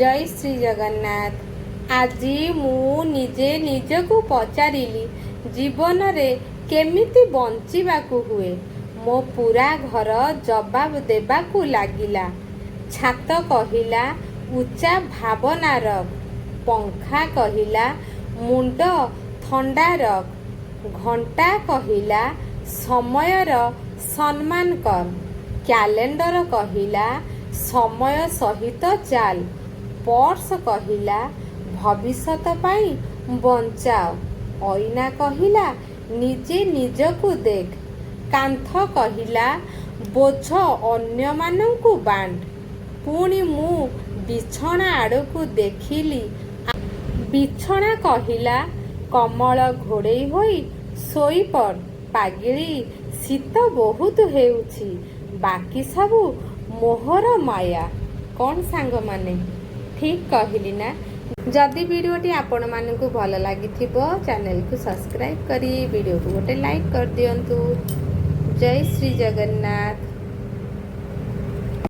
जय श्री जगन्नाथ। आज मु निजे निजकु पचारिली जीवन रे केमिति बंचिबाकु हुए। मो पूरा घर जवाब देबाकु लागिला। छात कहिला उच्चा भावना रख, पंखा कहिला मुंड ठंडा रख, घंटा कहिला समयर सम्मान कर, कैलेंडर कहिला समय सहित चाल, पर्स कहिला भविष्यत पाई बंचाओ, आईना कहिला निजे निजकु देख, कांथ कहिला बोझ अन्य मानंकु बांट। पुणी मु बिछଣା आड़कू देखिली, बिछଣା कहिला कमल घोड़ेई होई शोईपड़ पागिली, शीत बहुत हेउछि, बाकी सबू मोहर माया। कौन सांग माने ठीक कहली ना। जदि वीडियोटी आपण मानकु भल लागिथिबो चैनल को सब्सक्राइब करी वीडियो को गोटे लाइक कर दियंतु। जय श्री जगन्नाथ।